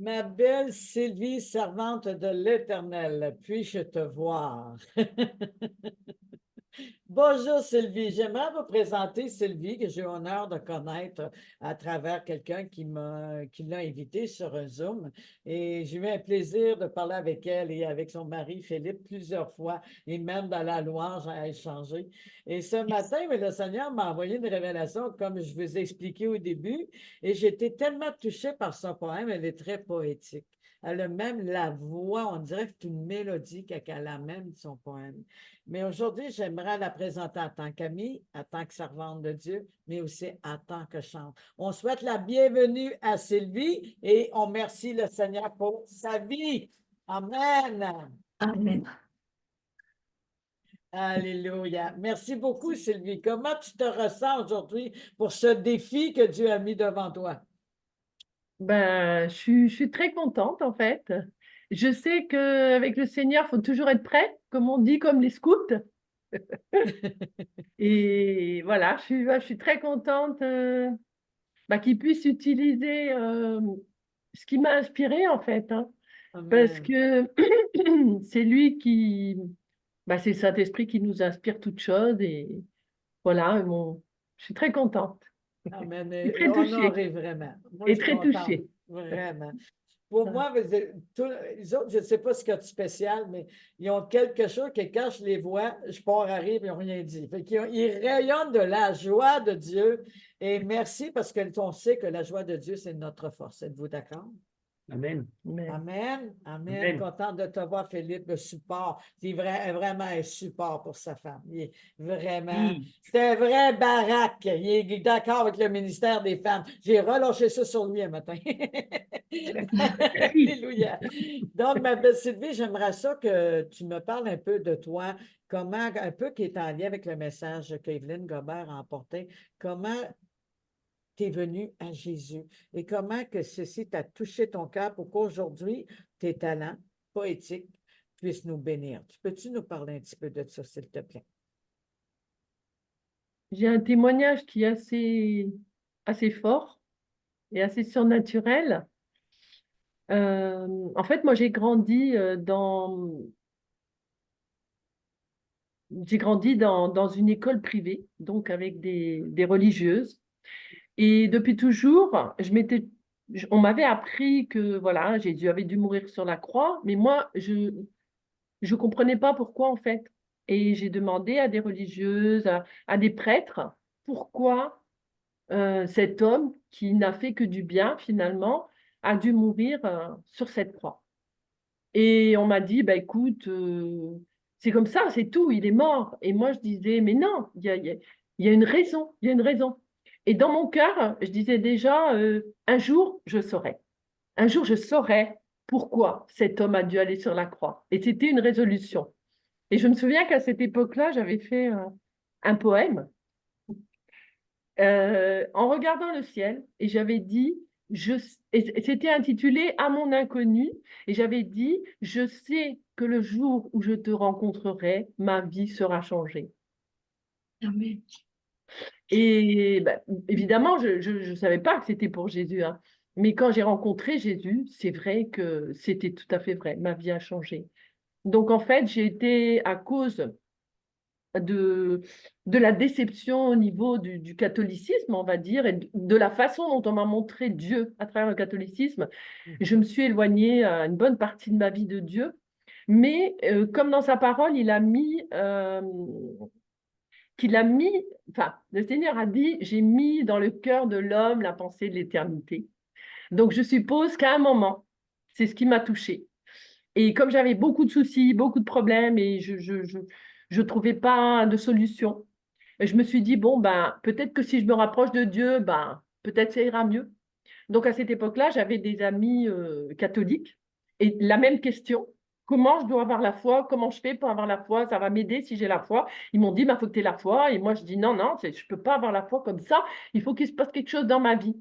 Ma belle Sylvie, servante de l'Éternel, puis-je te voir? Bonjour Sylvie, j'aimerais vous présenter Sylvie, que j'ai l'honneur de connaître à travers quelqu'un qui l'a invitée sur un Zoom. Et j'ai eu un plaisir de parler avec elle et avec son mari Philippe plusieurs fois, et même dans la louange à échanger. Et ce matin, mais le Seigneur m'a envoyé une révélation, comme je vous ai expliqué au début, et j'ai été tellement touchée par son poème, elle est très poétique. Elle a même la voix, on dirait que c'est une mélodie qu'elle a même son poème. Mais aujourd'hui, j'aimerais la présenter en tant qu'amie, en tant que servante de Dieu, mais aussi en tant que chante. On souhaite la bienvenue à Sylvie et on remercie le Seigneur pour sa vie. Amen. Amen. Alléluia. Merci beaucoup, Sylvie. Comment tu te ressens aujourd'hui pour ce défi que Dieu a mis devant toi? Je suis très contente en fait. Je sais qu'avec le Seigneur, il faut toujours être prêt, comme on dit, comme les scouts. Et voilà, je suis très contente qu'il puisse utiliser ce qui m'a inspirée en fait, hein, parce Amen. que c'est lui c'est le Saint-Esprit qui nous inspire toutes choses. Et voilà, je suis très contente. Amen. Je suis Et très touchée honoré vraiment. Moi, je et suis très contente. touchée. Vraiment. Pour moi, les autres, je ne sais pas ce qu'il y a de spécial, mais ils ont quelque chose que quand je les vois, je pars à rire, ils n'ont rien dit. Ils rayonnent de la joie de Dieu. Et merci parce qu'on sait que la joie de Dieu, c'est notre force. Êtes-vous d'accord? Amen. Mais Amen. Amen. Amen. Content de te voir, Philippe, le support. C'est vraiment un support pour sa femme. Il est vraiment, Oui. c'est un vrai baraque. Il est d'accord avec le ministère des femmes. J'ai relâché ça sur lui un matin. Merci. Alléluia. Donc, ma belle Sylvie, j'aimerais ça que tu me parles un peu de toi, comment, un peu qui est en lien avec le message qu'Evelyne Gobert a emporté, comment tu es venu à Jésus et comment que ceci t'a touché ton cœur pour qu'aujourd'hui, tes talents poétiques puissent nous bénir. Peux-tu nous parler un petit peu de ça, s'il te plaît? j'ai un témoignage qui est assez fort et assez surnaturel. En fait, moi, j'ai grandi dans une école privée, donc avec des religieuses. Et depuis toujours, on m'avait appris que voilà, Jésus avait dû mourir sur la croix, mais moi, je comprenais pas pourquoi en fait. Et j'ai demandé à des religieuses, à des prêtres, pourquoi cet homme qui n'a fait que du bien finalement a dû mourir sur cette croix. Et on m'a dit, bah écoute, c'est comme ça, c'est tout, il est mort. Et moi je disais, mais non, il y a une raison, il y a une raison. Et dans mon cœur, je disais déjà, un jour je saurai. Un jour je saurai pourquoi cet homme a dû aller sur la croix. Et c'était une résolution. Et je me souviens qu'à cette époque-là, j'avais fait un poème en regardant le ciel et j'avais dit, et c'était intitulé À mon inconnu, et j'avais dit, je sais que le jour où je te rencontrerai, ma vie sera changée. Amen. Et évidemment, je ne savais pas que c'était pour Jésus, hein. Mais quand j'ai rencontré Jésus, c'est vrai que c'était tout à fait vrai, ma vie a changé. Donc en fait, j'ai été à cause de, de la déception au niveau du catholicisme, on va dire, et de la façon dont on m'a montré Dieu à travers le catholicisme. Je me suis éloignée une bonne partie de ma vie de Dieu, mais comme dans sa parole, enfin, le Seigneur a dit, j'ai mis dans le cœur de l'homme la pensée de l'éternité. Donc je suppose qu'à un moment, c'est ce qui m'a touchée. Et comme j'avais beaucoup de soucis, beaucoup de problèmes et je trouvais pas de solution, je me suis dit, bon, peut-être que si je me rapproche de Dieu, peut-être ça ira mieux. Donc à cette époque-là, j'avais des amis catholiques et la même question. Comment je dois avoir la foi? Comment je fais pour avoir la foi? Ça va m'aider si j'ai la foi. Ils m'ont dit, il faut que tu aies la foi. Et moi, je dis, non, non, je ne peux pas avoir la foi comme ça. Il faut qu'il se passe quelque chose dans ma vie.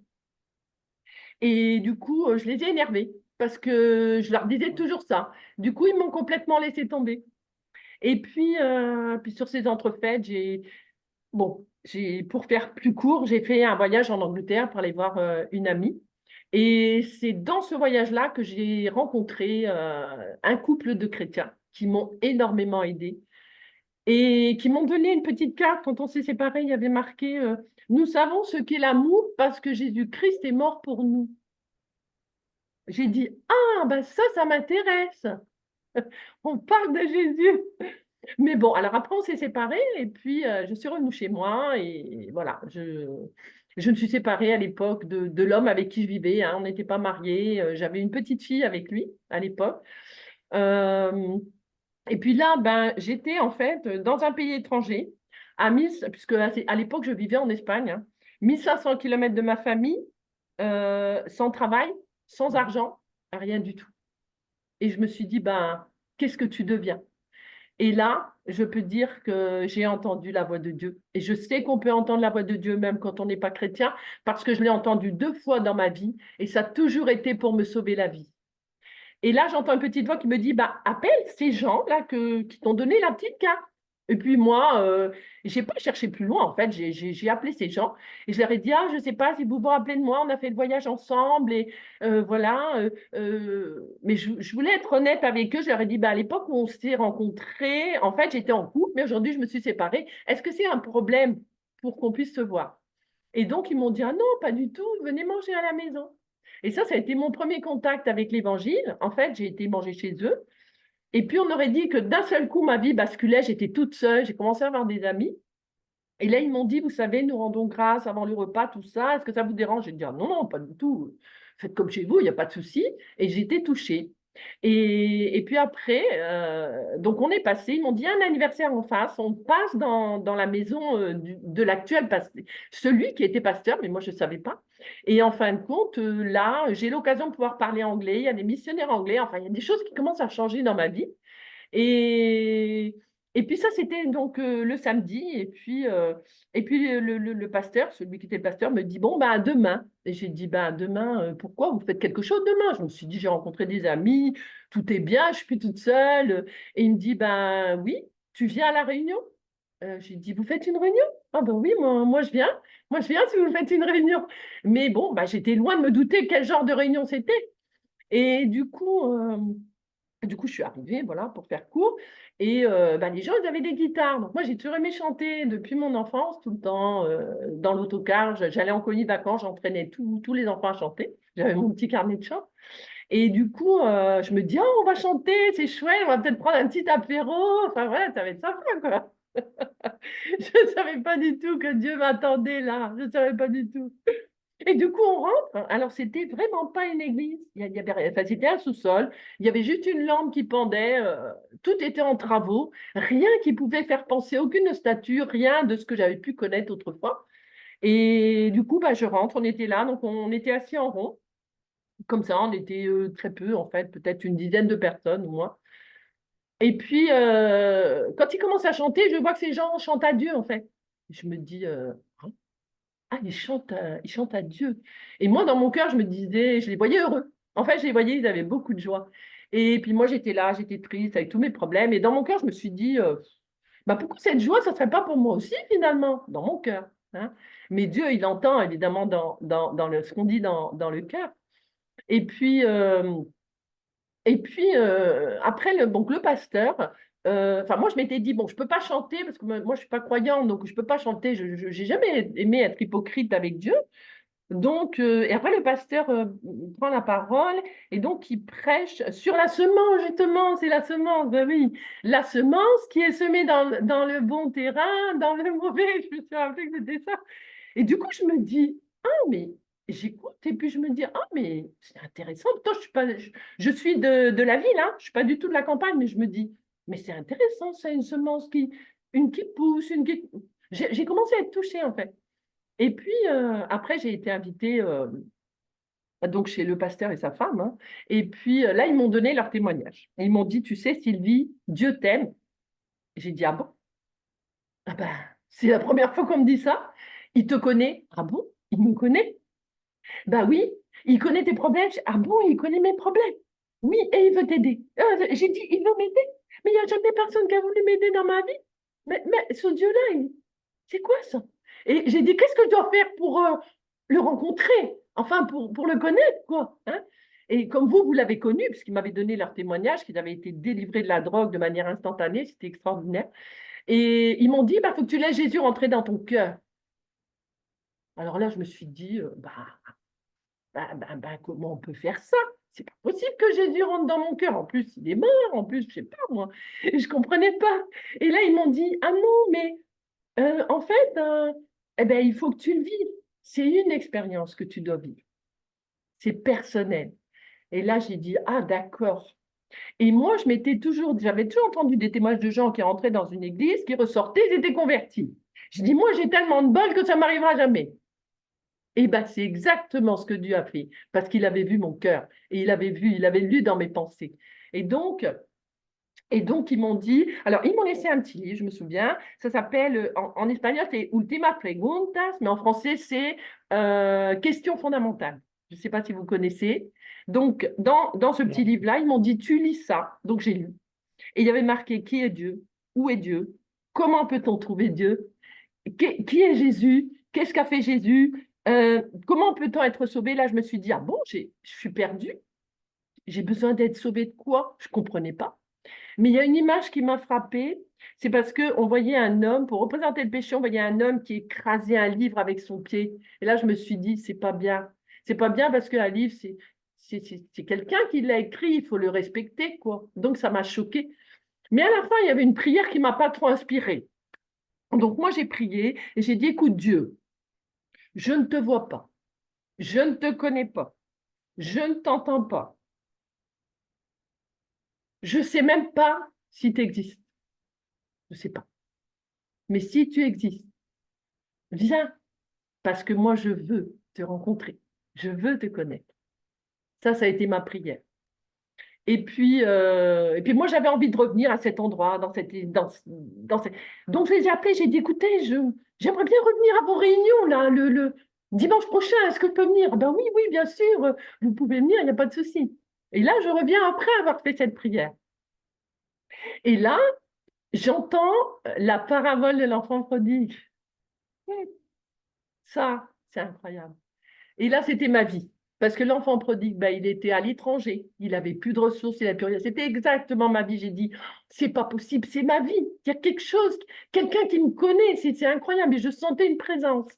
Et du coup, je les ai énervés parce que je leur disais toujours ça. Du coup, ils m'ont complètement laissé tomber. Et puis sur ces entrefaites, pour faire plus court, j'ai fait un voyage en Angleterre pour aller voir une amie Et c'est dans ce voyage-là que j'ai rencontré un couple de chrétiens qui m'ont énormément aidée et qui m'ont donné une petite carte. Quand on s'est séparés, il y avait marqué Nous savons ce qu'est l'amour parce que Jésus-Christ est mort pour nous. J'ai dit, ah, ben ça m'intéresse. On parle de Jésus. Mais bon, alors après, on s'est séparés et puis je suis revenue chez moi et voilà, je me suis séparée à l'époque de l'homme avec qui je vivais, hein. On n'était pas mariés. J'avais une petite fille avec lui à l'époque. Euh, et puis là, ben, j'étais en fait dans un pays étranger, puisque à l'époque, je vivais en Espagne, hein, 1500 km de ma famille, sans travail, sans argent, rien du tout. Et je me suis dit, ben, qu'est-ce que tu deviens? Et là, je peux dire que j'ai entendu la voix de Dieu. Et je sais qu'on peut entendre la voix de Dieu même quand on n'est pas chrétien, parce que je l'ai entendu 2 fois dans ma vie, et ça a toujours été pour me sauver la vie. Et là, j'entends une petite voix qui me dit, bah, appelle ces gens-là qui t'ont donné la petite carte. Et puis moi, je n'ai pas cherché plus loin, en fait, j'ai appelé ces gens et je leur ai dit, ah, je ne sais pas si vous vous rappelez de moi, on a fait le voyage ensemble et voilà. Mais je voulais être honnête avec eux, je leur ai dit, bah, à l'époque où on s'est rencontrés, en fait, j'étais en couple, mais aujourd'hui, je me suis séparée. Est-ce que c'est un problème pour qu'on puisse se voir? Et donc, ils m'ont dit, ah non, pas du tout, venez manger à la maison. Et ça a été mon premier contact avec l'Évangile. En fait, j'ai été manger chez eux. Et puis, on aurait dit que d'un seul coup, ma vie basculait. J'étais toute seule. J'ai commencé à avoir des amis. Et là, ils m'ont dit, vous savez, nous rendons grâce avant le repas, tout ça. Est-ce que ça vous dérange? J'ai dit, ah, non, non, pas du tout. Faites comme chez vous, il n'y a pas de souci. Et j'étais touchée. Et puis après, donc on est passé, ils m'ont dit un anniversaire en face, on passe dans la maison de l'actuel pasteur, celui qui était pasteur, mais moi je ne savais pas. Et en fin de compte, là, j'ai l'occasion de pouvoir parler anglais, il y a des missionnaires anglais, enfin il y a des choses qui commencent à changer dans ma vie. Et, et puis ça, c'était donc le samedi. Et puis le pasteur, celui qui était le pasteur, me dit, bon, ben, demain. Et j'ai dit, ben, demain, pourquoi vous faites quelque chose demain? Je me suis dit, j'ai rencontré des amis, tout est bien, je suis plus toute seule. Et il me dit, ben oui, tu viens à la réunion? J'ai dit, vous faites une réunion? Ah ben oui, moi je viens. Moi je viens si vous faites une réunion. Mais bon, ben, j'étais loin de me douter quel genre de réunion c'était. Et du coup, je suis arrivée, voilà, pour faire court. Et les gens, ils avaient des guitares. Donc, moi, j'ai toujours aimé chanter depuis mon enfance, tout le temps, dans l'autocar. J'allais en colonie de vacances, j'entraînais tous les enfants à chanter. J'avais mon petit carnet de chant. Et du coup, je me dis, oh, on va chanter, c'est chouette, on va peut-être prendre un petit apéro. Enfin, voilà, ça va être sympa, quoi. Je ne savais pas du tout que Dieu m'attendait là. Je ne savais pas du tout. Et du coup, on rentre. Alors, c'était vraiment pas une église. Enfin, c'était un sous-sol. Il y avait juste une lampe qui pendait. Tout était en travaux. Rien qui pouvait faire penser, aucune statue, rien de ce que j'avais pu connaître autrefois. Et du coup, je rentre. On était là. Donc, on était assis en rond. Comme ça, on était très peu, en fait, peut-être une dizaine de personnes ou moins. Et puis, quand ils commencent à chanter, je vois que ces gens chantent à Dieu, en fait. Je me dis, ah, ils chantent à Dieu. Et moi, dans mon cœur, je me disais, je les voyais heureux. En fait, je les voyais, ils avaient beaucoup de joie. Et puis moi, j'étais là, j'étais triste avec tous mes problèmes. Et dans mon cœur, je me suis dit, pourquoi cette joie, ça ne serait pas pour moi aussi, finalement, dans mon cœur, hein. Mais Dieu, il entend, évidemment, ce qu'on dit dans le cœur. Et puis, après, donc, le pasteur, enfin, moi, je m'étais dit, bon, je ne peux pas chanter parce que moi, je ne suis pas croyante, donc je ne peux pas chanter. Je n'ai jamais aimé être hypocrite avec Dieu. Donc, et après, le pasteur prend la parole et donc il prêche sur la semence, justement, c'est la semence, ben oui, la semence qui est semée dans le bon terrain, dans le mauvais, je me suis rappelé que c'était ça. Et du coup, je me dis, ah, mais j'écoute, et puis je me dis, ah, mais c'est intéressant. Pourtant, je suis de la ville, hein, je ne suis pas du tout de la campagne, mais je me dis, mais c'est intéressant, c'est une semence qui pousse, J'ai commencé à être touchée, en fait. Et puis, après, j'ai été invitée donc chez le pasteur et sa femme, hein. Et puis, là, ils m'ont donné leur témoignage. Et ils m'ont dit, tu sais, Sylvie, Dieu t'aime. J'ai dit, ah bon? Ah ben, c'est la première fois qu'on me dit ça. Il te connaît. Ah bon? Il me connaît? Ben oui, il connaît tes problèmes. Ah bon, il connaît mes problèmes. Oui, et il veut t'aider. J'ai dit, il veut m'aider. Mais il n'y a jamais personne qui a voulu m'aider dans ma vie. Mais ce Dieu-là, c'est quoi ça? Et j'ai dit, qu'est-ce que je dois faire pour le rencontrer? enfin, pour le connaître, quoi. Hein. Et comme vous l'avez connu, puisqu'ils m'avaient donné leur témoignage, qu'ils avaient été délivrés de la drogue de manière instantanée, c'était extraordinaire. Et ils m'ont dit, bah, faut que tu laisses Jésus rentrer dans ton cœur. Alors là, je me suis dit, comment on peut faire ça? C'est pas possible que Jésus rentre dans mon cœur. En plus, il est mort. En plus, je sais pas, moi. Et je comprenais pas. Et là, ils m'ont dit, ah non, mais en fait, eh ben, il faut que tu le vives. C'est une expérience que tu dois vivre. C'est personnel. Et là, j'ai dit, ah d'accord. Et moi, j'avais toujours entendu des témoignages de gens qui rentraient dans une église, qui ressortaient, ils étaient convertis. Je dis, moi, j'ai tellement de bol que ça ne m'arrivera jamais. Et bien, c'est exactement ce que Dieu a fait, parce qu'il avait vu mon cœur, et il avait lu dans mes pensées. Et donc ils m'ont dit, alors ils m'ont laissé un petit livre, je me souviens, ça s'appelle, en espagnol, c'est Últimas Preguntas, mais en français, c'est Questions fondamentales. Je ne sais pas si vous connaissez. Donc, dans ce petit livre-là, ils m'ont dit, tu lis ça. Donc, j'ai lu. Et il y avait marqué, qui est Dieu? Où est Dieu? Comment peut-on trouver Dieu? Qui est Jésus? Qu'est-ce qu'a fait Jésus? Comment peut-on être sauvé? Là, je me suis dit, ah bon, je suis perdue. J'ai besoin d'être sauvée de quoi? Je ne comprenais pas. Mais il y a une image qui m'a frappée, c'est parce qu'on voyait un homme, pour représenter le péché, on voyait un homme qui écrasait un livre avec son pied. Et là, je me suis dit, c'est pas bien. C'est pas bien parce qu'un livre, c'est quelqu'un qui l'a écrit, il faut le respecter, quoi. Donc, ça m'a choquée. Mais à la fin, il y avait une prière qui ne m'a pas trop inspirée. Donc, moi, j'ai prié et j'ai dit, écoute, Dieu, je ne te vois pas, je ne te connais pas, je ne t'entends pas. Je ne sais même pas si tu existes. Je ne sais pas. Mais si tu existes, viens, parce que moi, je veux te rencontrer. Je veux te connaître. Ça a été ma prière. Et puis moi, j'avais envie de revenir à cet endroit, Donc, je les ai appelés, j'ai dit, écoutez, j'aimerais bien revenir à vos réunions, là, le dimanche prochain, est-ce que je peux venir? Ben oui, oui, bien sûr, vous pouvez venir, il n'y a pas de souci. Et là, je reviens après avoir fait cette prière. Et là, j'entends la parabole de l'enfant prodigue. Ça, c'est incroyable. Et là, c'était ma vie. Parce que l'enfant prodigue, ben, il était à l'étranger, il n'avait plus de ressources, il n'avait plus rien. C'était exactement ma vie. J'ai dit, c'est pas possible, c'est ma vie. Il y a quelque chose, quelqu'un qui me connaît, c'est incroyable. Et je sentais une présence.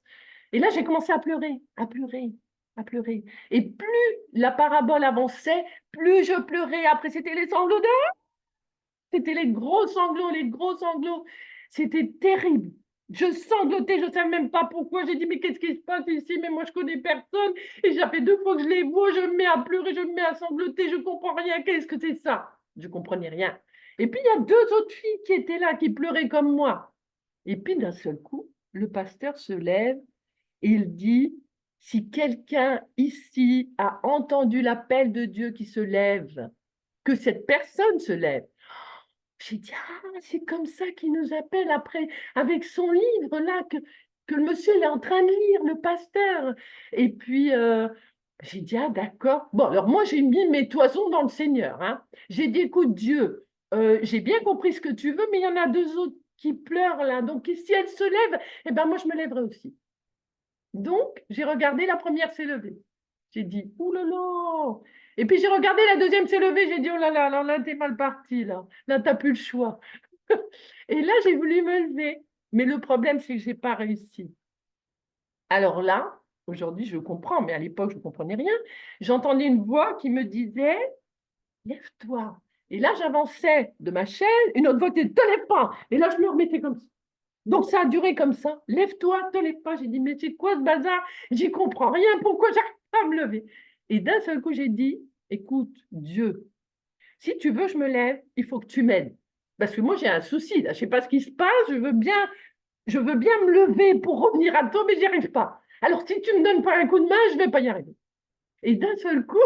Et là, j'ai commencé à pleurer, à pleurer, à pleurer. Et plus la parabole avançait, plus je pleurais. Après, c'était les sanglots c'était les gros sanglots, les gros sanglots. C'était terrible. Je sanglotais, je ne savais même pas pourquoi. J'ai dit, mais qu'est-ce qui se passe ici? Mais moi, je connais personne. Et ça fait 2 fois que je les vois, je me mets à pleurer, je me mets à sangloter, je ne comprends rien. Qu'est-ce que c'est ça? Je ne comprenais rien. Et puis, il y a 2 autres filles qui étaient là, qui pleuraient comme moi. Et puis, d'un seul coup, le pasteur se lève et il dit, si quelqu'un ici a entendu l'appel de Dieu qui se lève, que cette personne se lève. J'ai dit, ah, c'est comme ça qu'il nous appelle après, avec son livre là, que le monsieur il est en train de lire, le pasteur. Et puis, j'ai dit, ah, d'accord. Bon, alors moi, j'ai mis mes toisons dans le Seigneur. Hein. J'ai dit, écoute, Dieu, j'ai bien compris ce que tu veux, mais il y en a 2 autres qui pleurent là. Donc, si elle se lève, eh ben, moi, je me lèverai aussi. Donc, j'ai regardé, la première s'est levée. J'ai dit, ouh là là. Et puis j'ai regardé, la deuxième s'est levée, j'ai dit, oh là là, alors là, t'es mal parti, là. Là, t'as plus le choix. Et là, j'ai voulu me lever. Mais le problème, c'est que je n'ai pas réussi. Alors là, aujourd'hui, je comprends, mais à l'époque, je ne comprenais rien. J'entendais une voix qui me disait, lève-toi. Et là, j'avançais de ma chaise, une autre voix qui disait, te lève pas. Et là, je me remettais comme ça. Donc, ça a duré comme ça. Lève-toi, te lève pas. J'ai dit, mais c'est quoi ce bazar? J'y comprends rien. Pourquoi j'arrive pas à me lever? Et d'un seul coup, j'ai dit, écoute, Dieu, si tu veux, je me lève, il faut que tu m'aides. Parce que moi, j'ai un souci. Là. Je ne sais pas ce qui se passe. Je veux bien me lever pour revenir à toi, mais j'y arrive pas. Alors, si tu ne me donnes pas un coup de main, je ne vais pas y arriver. Et d'un seul coup,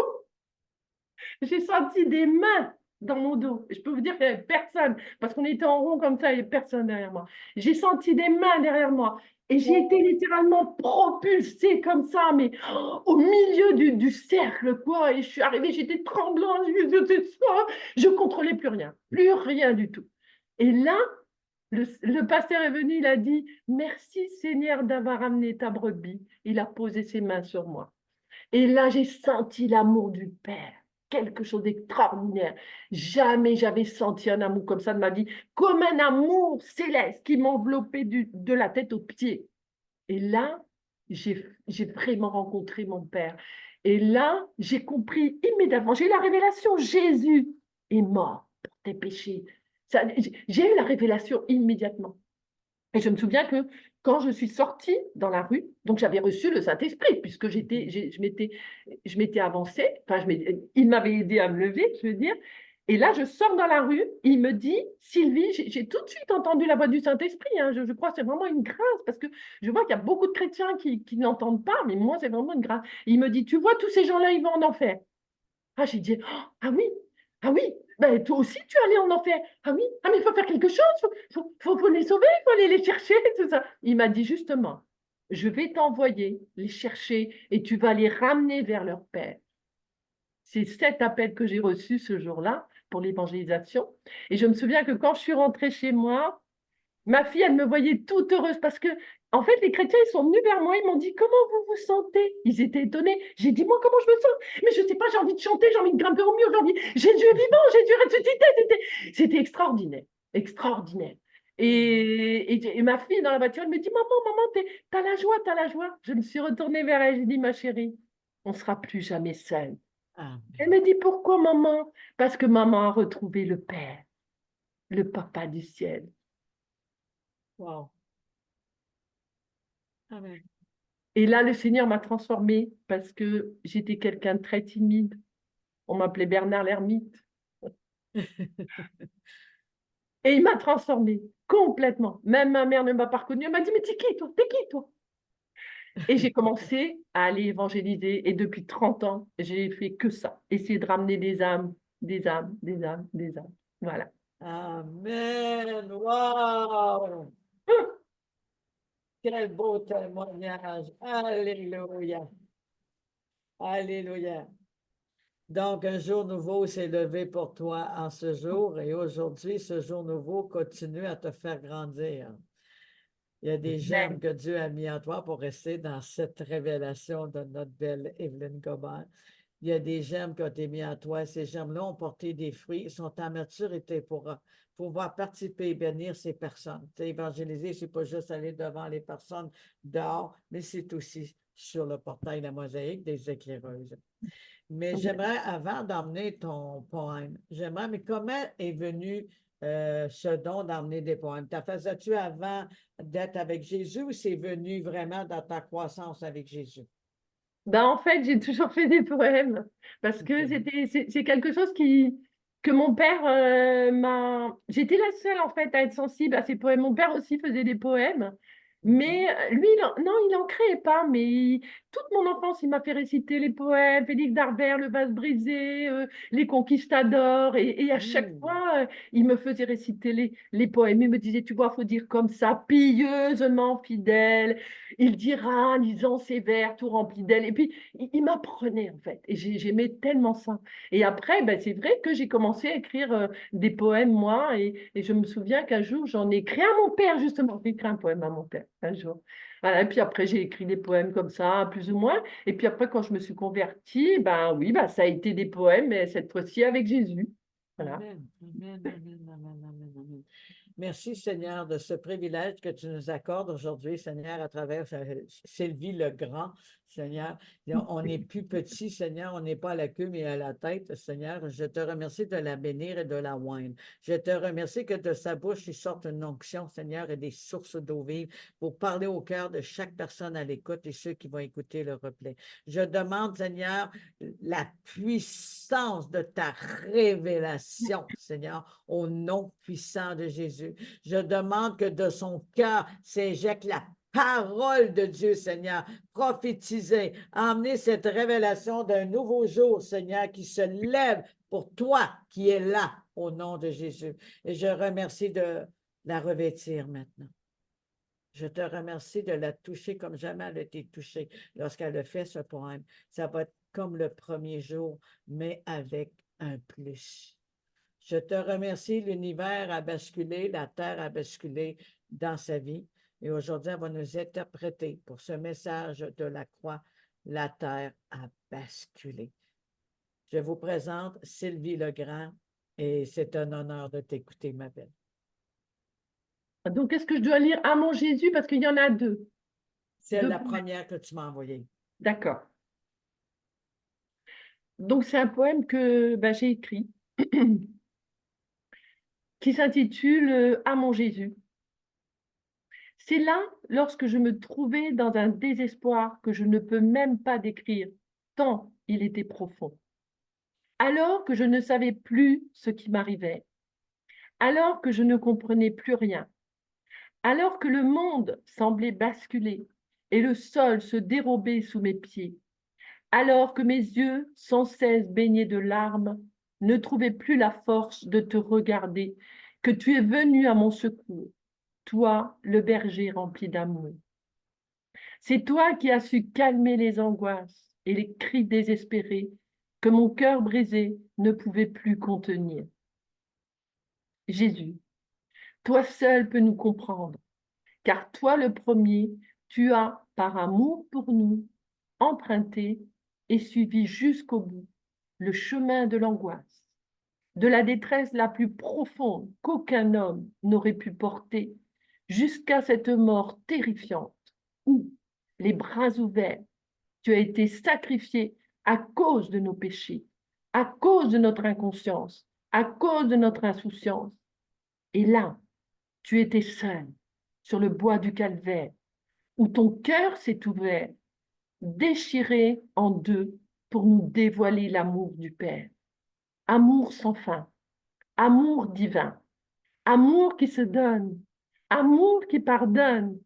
j'ai senti des mains dans mon dos. Je peux vous dire qu'il n'y avait personne, parce qu'on était en rond comme ça, il n'y avait personne derrière moi. J'ai senti des mains derrière moi. Et j'ai été littéralement propulsée comme ça, mais au milieu du cercle, quoi. Et je suis arrivée, j'étais tremblante, je ne contrôlais plus rien du tout. Et là, le pasteur est venu, il a dit, merci Seigneur d'avoir amené ta brebis. Il a posé ses mains sur moi. Et là, j'ai senti l'amour du Père, quelque chose d'extraordinaire. Jamais j'avais senti un amour comme ça de ma vie, comme un amour céleste qui m'enveloppait de la tête aux pieds. Et là, j'ai vraiment rencontré mon Père. Et là, j'ai compris immédiatement, j'ai eu la révélation, Jésus est mort pour tes péchés. J'ai eu la révélation immédiatement. Et je me souviens que quand je suis sortie dans la rue, donc j'avais reçu le Saint-Esprit, puisque je m'étais avancée, enfin, il m'avait aidé à me lever, je veux dire. Et là, je sors dans la rue, il me dit, Sylvie, j'ai tout de suite entendu la voix du Saint-Esprit, hein, je crois que c'est vraiment une grâce, parce que je vois qu'il y a beaucoup de chrétiens qui n'entendent pas, mais moi, c'est vraiment une grâce. Il me dit, tu vois, tous ces gens-là, ils vont en enfer. Ah, j'ai dit, oh, ah oui, ben, toi aussi tu es allé en enfer. Ah oui, ah mais il faut faire quelque chose, faut les sauver, il faut aller les chercher, tout ça. Il m'a dit justement, je vais t'envoyer les chercher et tu vas les ramener vers leur Père. C'est cet appel que j'ai reçu ce jour-là pour l'évangélisation. Et je me souviens que quand je suis rentrée chez moi, ma fille, elle me voyait toute heureuse parce que, en fait, les chrétiens, ils sont venus vers moi, ils m'ont dit, comment vous vous sentez? Ils étaient étonnés. J'ai dit, moi, comment je me sens? Mais je ne sais pas, j'ai envie de chanter, j'ai envie de grimper au mur, j'ai envie, Jésus est vivant, Jésus est ressuscité. C'était extraordinaire, extraordinaire. Et ma fille, dans la voiture, elle me dit, maman, t'as la joie, t'as la joie. Je me suis retournée vers elle, j'ai dit, ma chérie, on ne sera plus jamais seul. Amen. Elle me dit, pourquoi, maman? Parce que maman a retrouvé le Père, le Papa du ciel. Wow. Amen. Et là, le Seigneur m'a transformée parce que j'étais quelqu'un de très timide. On m'appelait Bernard l'ermite. Et il m'a transformée complètement. Même ma mère ne m'a pas reconnue. Elle m'a dit, mais t'es qui toi? T'es qui toi? Et j'ai commencé à aller évangéliser. Et depuis 30 ans, j'ai fait que ça. Essayer de ramener des âmes, des âmes, des âmes, des âmes. Voilà. Amen. Wow. Quel beau témoignage. Alléluia. Alléluia. Donc, un jour nouveau s'est levé pour toi en ce jour et aujourd'hui, ce jour nouveau continue à te faire grandir. Il y a des gemmes Amen. que Dieu a mis en toi pour rester dans cette révélation de notre belle Evelyne Gobert. Il y a des gemmes qui ont été mis en toi. Ces gemmes-là ont porté des fruits. Ils sont en maturité pour pouvoir participer et bénir ces personnes. Tu sais, évangéliser, c'est pas juste aller devant les personnes dehors, mais c'est aussi sur le portail de la mosaïque des éclaireuses. Mais j'aimerais, avant d'emmener ton poème, mais comment est venu ce don d'emmener des poèmes? T'as faisais-tu avant d'être avec Jésus ou c'est venu vraiment dans ta croissance avec Jésus? Ben, en fait, j'ai toujours fait des poèmes parce que OK. c'est quelque chose que mon père m'a. J'étais la seule en fait à être sensible à ces poèmes. Mon père aussi faisait des poèmes, mais lui, non, il n'en créait pas. Mais toute mon enfance, il m'a fait réciter les poèmes, Félix Darbert, Le vase brisé, Les Conquistadors, et à chaque Hmm. fois, il me faisait réciter les poèmes. Il me disait, tu vois, faut dire comme ça, pieusement fidèle. Il dira, en lisant ses vers, tout rempli d'elle. Et puis, il m'apprenait, en fait. Et j'aimais tellement ça. Et après, ben, c'est vrai que j'ai commencé à écrire des poèmes, moi. Et je me souviens qu'un jour, j'en ai écrit à mon père, justement. J'ai écrit un poème à mon père, un jour. Voilà. Et puis après, j'ai écrit des poèmes comme ça, plus ou moins. Et puis après, quand je me suis convertie, ben oui, ben, ça a été des poèmes, mais cette fois-ci avec Jésus. Voilà. Amen. Amen, amen, amen, amen, amen. Merci, Seigneur, de ce privilège que tu nous accordes aujourd'hui, Seigneur, à travers Sylvie le Grand, Seigneur. On n'est plus petit, Seigneur, on n'est pas à la queue, mais à la tête, Seigneur. Je te remercie de la bénir et de la oindre. Je te remercie que de sa bouche, il sorte une onction, Seigneur, et des sources d'eau vive pour parler au cœur de chaque personne à l'écoute et ceux qui vont écouter le replay. Je demande, Seigneur, la puissance de ta révélation, Seigneur, au nom puissant de Jésus. Je demande que de son cœur s'éjecte la parole de Dieu, Seigneur, prophétiser, emmener cette révélation d'un nouveau jour, Seigneur, qui se lève pour toi qui es là, au nom de Jésus. Et je remercie de la revêtir maintenant. Je te remercie de la toucher comme jamais elle a été touchée lorsqu'elle a fait ce poème. Ça va être comme le premier jour, mais avec un plus. Je te remercie, l'univers a basculé, la terre a basculé dans sa vie. Et aujourd'hui, elle va nous interpréter pour ce message de la croix la terre a basculé. Je vous présente Sylvie Legrand et c'est un honneur de t'écouter, ma belle. Donc, est-ce que je dois lire à mon Jésus parce qu'il y en a deux? C'est Deux la poèmes. première que tu m'as envoyée. D'accord. Donc, c'est un poème que j'ai écrit qui s'intitule À mon Jésus. C'est là, lorsque je me trouvais dans un désespoir que je ne peux même pas décrire, tant il était profond. Alors que je ne savais plus ce qui m'arrivait, alors que je ne comprenais plus rien, alors que le monde semblait basculer et le sol se dérober sous mes pieds, alors que mes yeux, sans cesse baignés de larmes, ne trouvaient plus la force de te regarder, que tu es venu à mon secours, toi, le berger rempli d'amour. C'est toi qui as su calmer les angoisses et les cris désespérés que mon cœur brisé ne pouvait plus contenir. Jésus, toi seul peux nous comprendre, car toi le premier, tu as, par amour pour nous, emprunté et suivi jusqu'au bout le chemin de l'angoisse, de la détresse la plus profonde qu'aucun homme n'aurait pu porter, jusqu'à cette mort terrifiante où, les bras ouverts, tu as été sacrifié à cause de nos péchés, à cause de notre inconscience, à cause de notre insouciance. Et là, tu étais seul sur le bois du calvaire, où ton cœur s'est ouvert, déchiré en deux pour nous dévoiler l'amour du Père. Amour sans fin, amour divin, amour qui se donne, amour qui pardonne,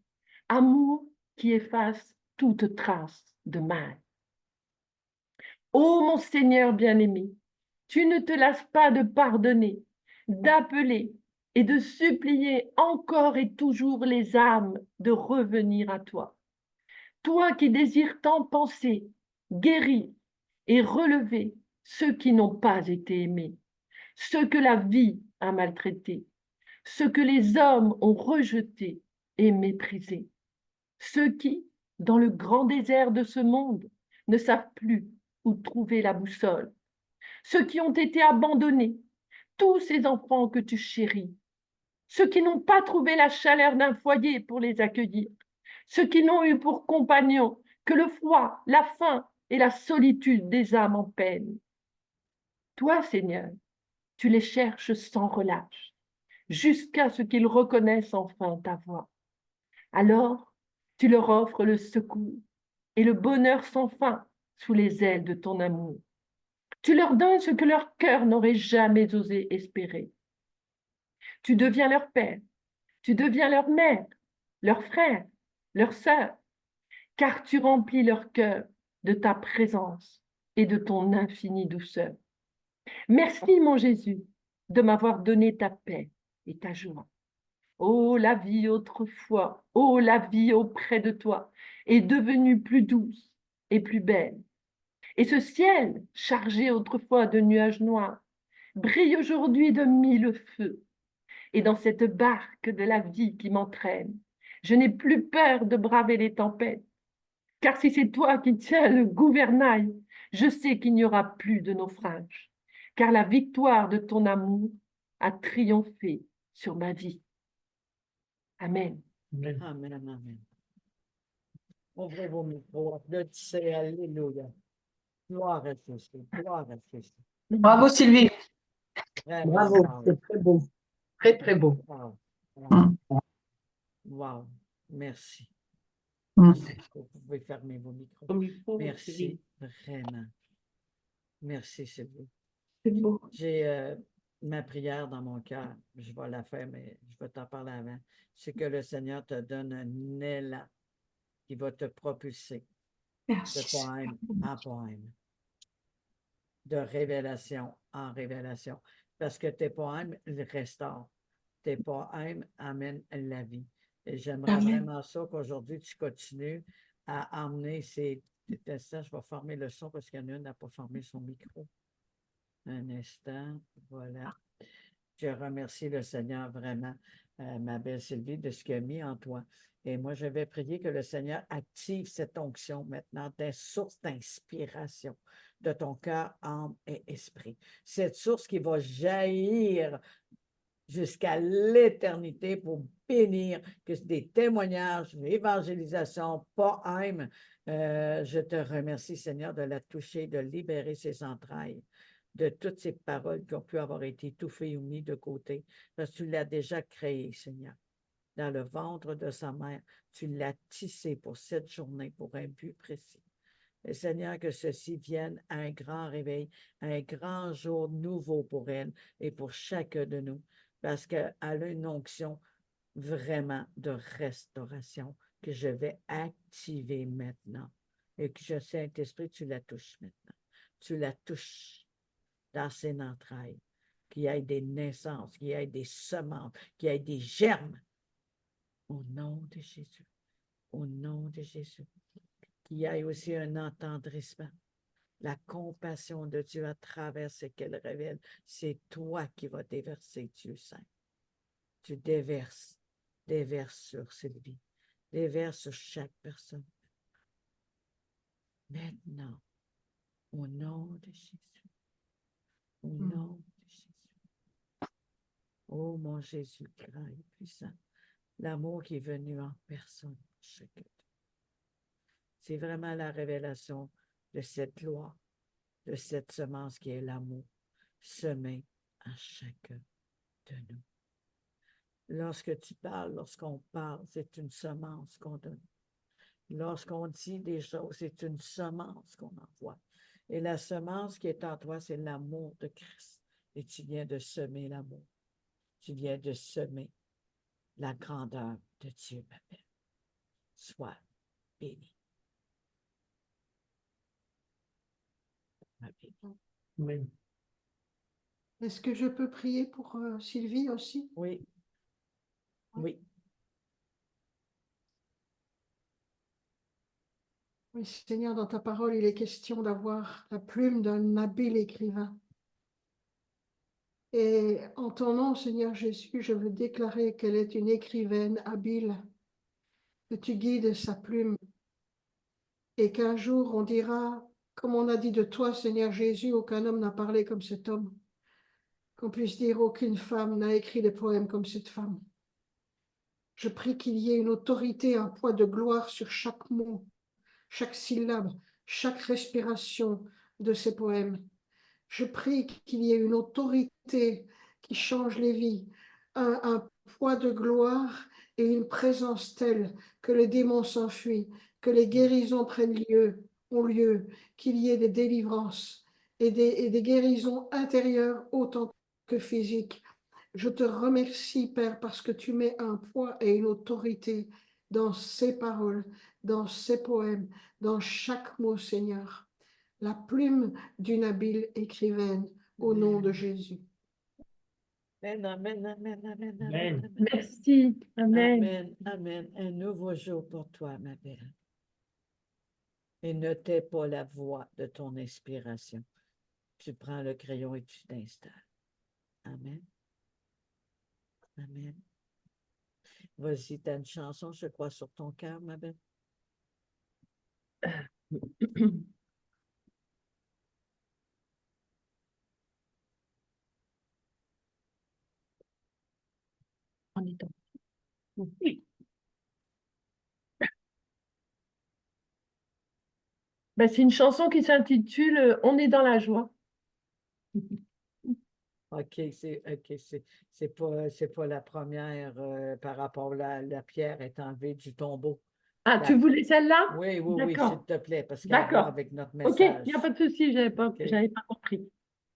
amour qui efface toute trace de mal. Ô mon Seigneur bien-aimé, tu ne te lasses pas de pardonner, d'appeler et de supplier encore et toujours les âmes de revenir à toi. Toi qui désires tant penser, guérir et relever ceux qui n'ont pas été aimés, ceux que la vie a maltraités, ceux que les hommes ont rejetés et méprisés, ceux qui, dans le grand désert de ce monde, ne savent plus où trouver la boussole, ceux qui ont été abandonnés, tous ces enfants que tu chéris, ceux qui n'ont pas trouvé la chaleur d'un foyer pour les accueillir, ceux qui n'ont eu pour compagnon que le froid, la faim et la solitude des âmes en peine. Toi, Seigneur, tu les cherches sans relâche, jusqu'à ce qu'ils reconnaissent enfin ta voix. Alors, tu leur offres le secours et le bonheur sans fin sous les ailes de ton amour. Tu leur donnes ce que leur cœur n'aurait jamais osé espérer. Tu deviens leur père, tu deviens leur mère, leur frère, leur sœur, car tu remplis leur cœur de ta présence et de ton infinie douceur. Merci, mon Jésus, de m'avoir donné ta paix et ta joie. Oh, la vie autrefois, oh, la vie auprès de toi est devenue plus douce et plus belle. Et ce ciel, chargé autrefois de nuages noirs, brille aujourd'hui de mille feux. Et dans cette barque de la vie qui m'entraîne, je n'ai plus peur de braver les tempêtes, car si c'est toi qui tiens le gouvernail, je sais qu'il n'y aura plus de naufrage, car la victoire de ton amour a triomphé sur ma vie. Amen. Amen. Amen, amen. Ouvrez vos micros, applaudissez, alléluia. Gloire à Christ, gloire à Christ. Bravo Sylvie, Vraiment, bravo, wow, c'est très beau, très très beau. wow, wow, Mm. wow. Merci. Mm. Vous pouvez fermer vos micros. Comme il faut, Merci, Sylvie. vraiment. Merci, Sylvie. C'est beau. J'ai ma prière dans mon cœur. Je vais la faire, mais je vais t'en parler avant. C'est que le Seigneur te donne un élan qui va te propulser de Merci. poème en poème, de révélation en révélation. Parce que tes poèmes ils restaurent. Tes poèmes amènent la vie. Et j'aimerais Amen. vraiment ça qu'aujourd'hui, tu continues à emmener ces... Ça, je vais former le son parce qu'il y en a une qui n'a pas formé son micro. Un instant, voilà. Je remercie le Seigneur vraiment, ma belle Sylvie, de ce qu'il a mis en toi. Et moi, je vais prier que le Seigneur active cette onction maintenant, des sources d'inspiration de ton cœur, âme et esprit. Cette source qui va jaillir jusqu'à l'éternité pour bénir, que des témoignages, l'évangélisation, pas haine. Je te remercie, Seigneur, de la toucher, de libérer ses entrailles, de toutes ces paroles qui ont pu avoir été étouffées ou mises de côté, parce que tu l'as déjà créé, Seigneur. Dans le ventre de sa mère, tu l'as tissé pour cette journée, pour un but précis. Et Seigneur, que ceci vienne à un grand réveil, à un grand jour nouveau pour elle et pour chacun de nous, parce qu'elle a une onction vraiment de restauration que je vais activer maintenant. Et que je sais, Saint-Esprit, tu la touches maintenant. Tu la touches dans ses entrailles, qu'il y ait des naissances, qu'il y ait des semences, qu'il y ait des germes. Au nom de Jésus. Au nom de Jésus. Qu'il y ait aussi un entendrissement. La compassion de Dieu à travers ce qu'elle révèle, c'est toi qui vas déverser, Dieu Saint. Tu déverses sur Sylvie, déverses sur chaque personne. Maintenant, au nom de Jésus, au nom de Jésus. Oh mon Jésus, grand et puissant, l'amour qui est venu en personne pour chacun. C'est vraiment la révélation de cette loi, de cette semence qui est l'amour, semé en chacun de nous. Lorsque tu parles, lorsqu'on parle, c'est une semence qu'on donne. Lorsqu'on dit des choses, c'est une semence qu'on envoie. Et la semence qui est en toi, c'est l'amour de Christ. Et tu viens de semer l'amour. Tu viens de semer la grandeur de Dieu, ma belle. Sois béni. Amen. Est-ce que je peux prier pour Sylvie aussi? Oui. Oui. Oui, Seigneur, dans ta parole, il est question d'avoir la plume d'un habile écrivain. Et en ton nom, Seigneur Jésus, je veux déclarer qu'elle est une écrivaine habile, que tu guides sa plume et qu'un jour on dira, comme on a dit de toi, Seigneur Jésus, aucun homme n'a parlé comme cet homme, qu'on puisse dire aucune femme n'a écrit des poèmes comme cette femme. Je prie qu'il y ait une autorité, un poids de gloire sur chaque mot, chaque syllabe, chaque respiration de ces poèmes. Je prie qu'il y ait une autorité qui change les vies, un poids de gloire et une présence telle que les démons s'enfuient, que les guérisons ont lieu, qu'il y ait des délivrances et des guérisons intérieures autant que physiques. Je te remercie, Père, parce que tu mets un poids et une autorité dans ces paroles, dans ces poèmes, dans chaque mot, Seigneur. La plume d'une habile écrivaine, au nom de Jésus. Amen, amen, amen, amen, amen, Amen. amen. Merci. Amen. Amen, amen. Un nouveau jour pour toi, ma belle. Et ne tais pas la voix de ton inspiration. Tu prends le crayon et tu t'installes. Amen. Amen. Vas-y, tu as une chanson, je crois, sur ton cœur, ma belle. On est en- Ben, c'est une chanson qui s'intitule On est dans la joie. OK, c'est pas la première par rapport à la pierre est enlevée du tombeau. Ah, tu voulais celle-là? Oui, oui, oui, s'il D'accord. te plaît, parce qu'elle va D'accord. avec notre Ok, il message. n'y a pas de souci, OK. j'avais pas compris.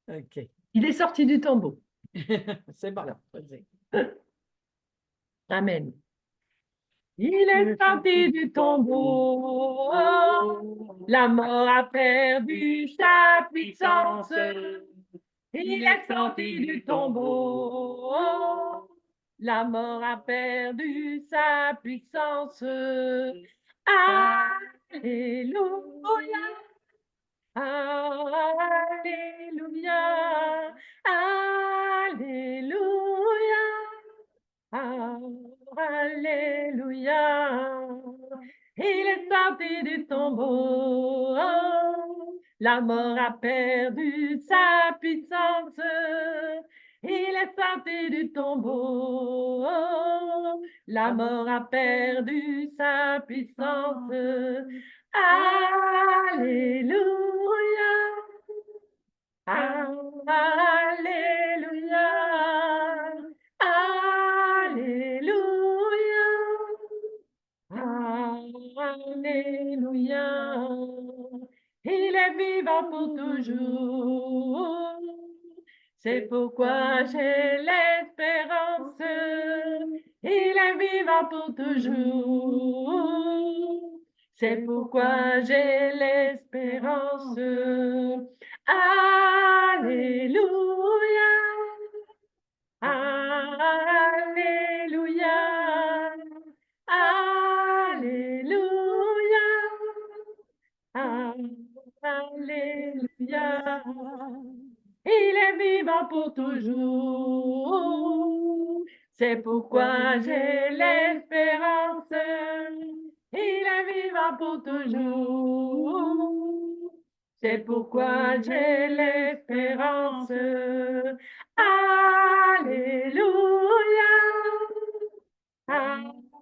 OK. Il est sorti du tombeau. C'est bon, vas-y. Amen. Il est sorti du tombeau, la mort a perdu sa puissance. Il est sorti du tombeau, la mort a perdu sa puissance. Alléluia, Alléluia, Alléluia. sorti du tombeau. La mort a perdu sa puissance. Il est sorti du tombeau. La mort a perdu sa puissance. Alléluia. Alléluia. Alléluia. Alléluia. Il est vivant pour toujours. C'est pourquoi j'ai l'espérance. Il est vivant pour toujours. C'est pourquoi j'ai l'espérance. Alléluia. Alléluia. Alléluia. Alléluia. Il est vivant pour toujours. C'est pourquoi j'ai l'espérance. Il est vivant pour toujours. C'est pourquoi j'ai l'espérance. Alléluia.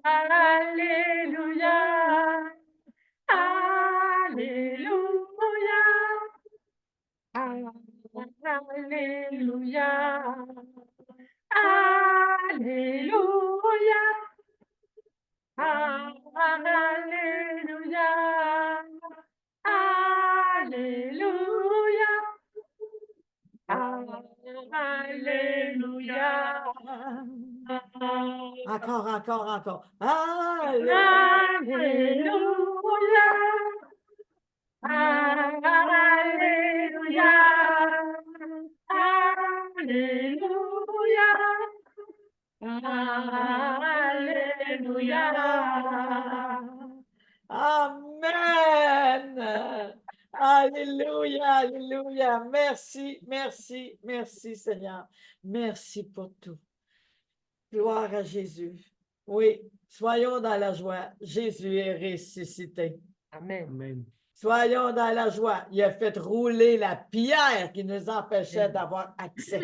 Alléluia. Alléluia. Alléluia. Alléluia. Alléluia. Alléluia. Alléluia. Encore, encore, encore. Alléluia. Alléluia. Alléluia. Alléluia. Amen. Alléluia, alléluia. Merci, merci, merci Seigneur. Merci pour tout. Gloire à Jésus. Oui, soyons dans la joie. Jésus est ressuscité. Amen. Amen. Soyons dans la joie. Il a fait rouler la pierre qui nous empêchait d'avoir accès.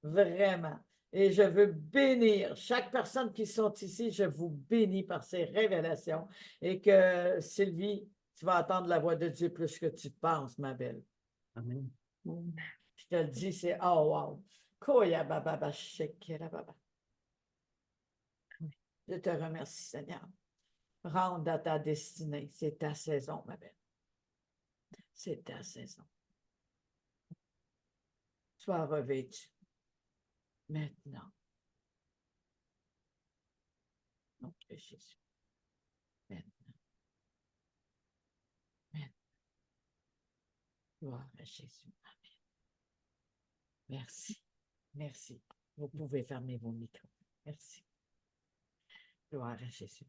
Vraiment. Et je veux bénir chaque personne qui sont ici. Je vous bénis par ces révélations. Et que Sylvie, tu vas entendre la voix de Dieu plus que tu penses, ma belle. Amen. Je te le dis, c'est oh wow. Koya baba ba shekera baba. Je te remercie, Seigneur. Rentre dans ta destinée. C'est ta saison, ma belle. C'est ta saison. Sois revêtu. Maintenant. Au nom de Jésus. Maintenant. Maintenant. Gloire à Jésus. Amen. Merci. Merci. Vous pouvez fermer vos micros. Merci. Gloire à Jésus.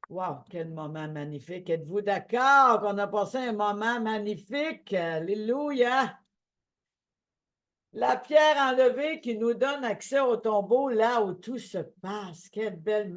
Wow, quel moment magnifique. Êtes-vous d'accord qu'on a passé un moment magnifique? Alléluia. La pierre enlevée qui nous donne accès au tombeau là où tout se passe. Quelle belle